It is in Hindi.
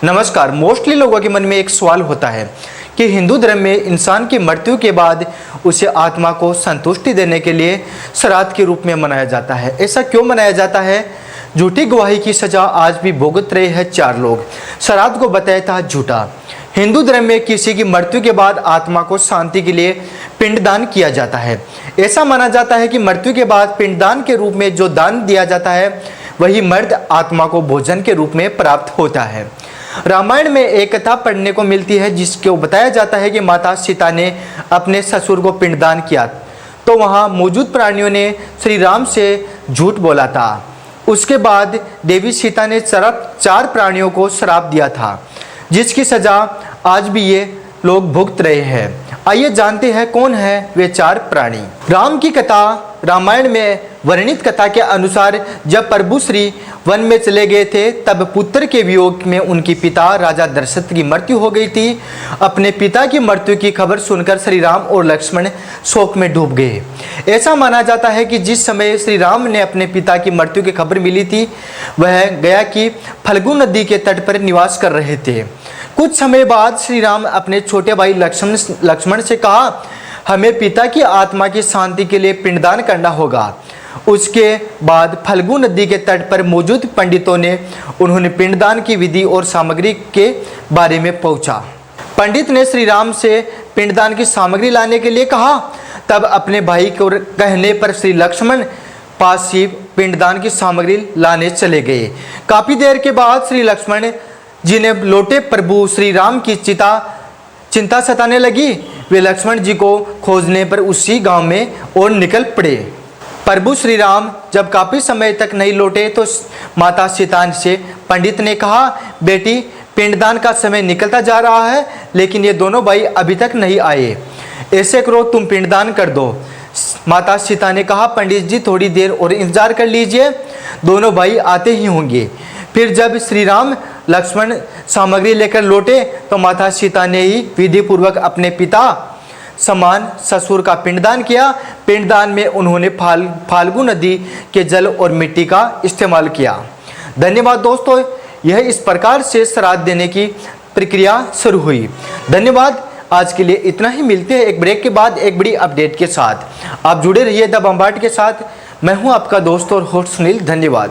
नमस्कार। मोस्टली लोगों के मन में एक सवाल होता है कि हिंदू धर्म में इंसान की मृत्यु के बाद उसे आत्मा को संतुष्टि देने के लिए श्राद्ध के रूप में मनाया जाता है। ऐसा क्यों मनाया जाता है? झूठी गवाही की सजा आज भी भुगत रहे हैं 4 लोग। श्राद्ध को बताया था झूठा। हिंदू धर्म में किसी की मृत्यु के बाद आत्मा को शांति के लिए पिंडदान किया जाता है। ऐसा माना जाता है कि मृत्यु के बाद पिंडदान के रूप में जो दान दिया जाता है वही मर्द आत्मा को भोजन के रूप में प्राप्त होता है। रामायण में एक कथा पढ़ने को मिलती है जिसको बताया जाता है कि माता सीता ने अपने ससुर को पिंडदान किया तो वहां मौजूद प्राणियों ने श्री राम से झूठ बोला था। उसके बाद देवी सीता ने 4 प्राणियों को श्राप दिया था जिसकी सजा आज भी ये लोग भुगत रहे हैं। आइए जानते हैं कौन है वे 4 प्राणी। राम की कथा रामायण में वर्णित कथा के अनुसार जब प्रभु श्री वन में चले गए थे तब पुत्र के वियोग में उनके पिता राजा दशरथ की मृत्यु हो गई थी। अपने पिता की मृत्यु की खबर सुनकर श्री राम और लक्ष्मण शोक में डूब गए। ऐसा माना जाता है कि जिस समय श्री राम ने अपने पिता की मृत्यु की खबर मिली थी वह गया की फल्गु नदी के तट पर निवास कर रहे थे। कुछ समय बाद श्री राम अपने छोटे भाई लक्ष्मण से कहा, हमें पिता की आत्मा की शांति के लिए पिंडदान करना होगा। उसके बाद फल्गु नदी के तट पर मौजूद पंडितों ने उन्होंने पिंडदान की विधि और सामग्री के बारे में पूछा। पंडित ने श्री राम से पिंडदान की सामग्री लाने के लिए कहा। तब अपने भाई को कहने पर श्री लक्ष्मण पास ही पिंडदान की सामग्री लाने चले गए। काफी देर के बाद श्री लक्ष्मण जी ने लौटे प्रभु श्री राम की चिंता सताने लगी। वे लक्ष्मण जी को खोजने पर उसी गांव में और निकल पड़े। प्रभु श्री राम जब काफी समय तक नहीं लौटे तो माता सीता से पंडित ने कहा, बेटी पिंडदान का समय निकलता जा रहा है लेकिन ये दोनों भाई अभी तक नहीं आए। ऐसे करो तुम पिंडदान कर दो। माता सीता ने कहा, पंडित जी थोड़ी देर और इंतजार कर लीजिए, दोनों भाई आते ही होंगे। फिर जब श्री राम लक्ष्मण सामग्री लेकर लौटे तो माता सीता ने ही विधि पूर्वक अपने पिता समान ससुर का पिंडदान किया। पिंडदान में उन्होंने फाल्गु नदी के जल और मिट्टी का इस्तेमाल किया। धन्यवाद दोस्तों, यह इस प्रकार से श्राद्ध देने की प्रक्रिया शुरू हुई। धन्यवाद। आज के लिए इतना ही। मिलते हैं एक ब्रेक के बाद एक बड़ी अपडेट के साथ। आप जुड़े रहिए द बम्बार्ड के साथ। मैं हूं आपका दोस्त और होस्ट सुनील। धन्यवाद।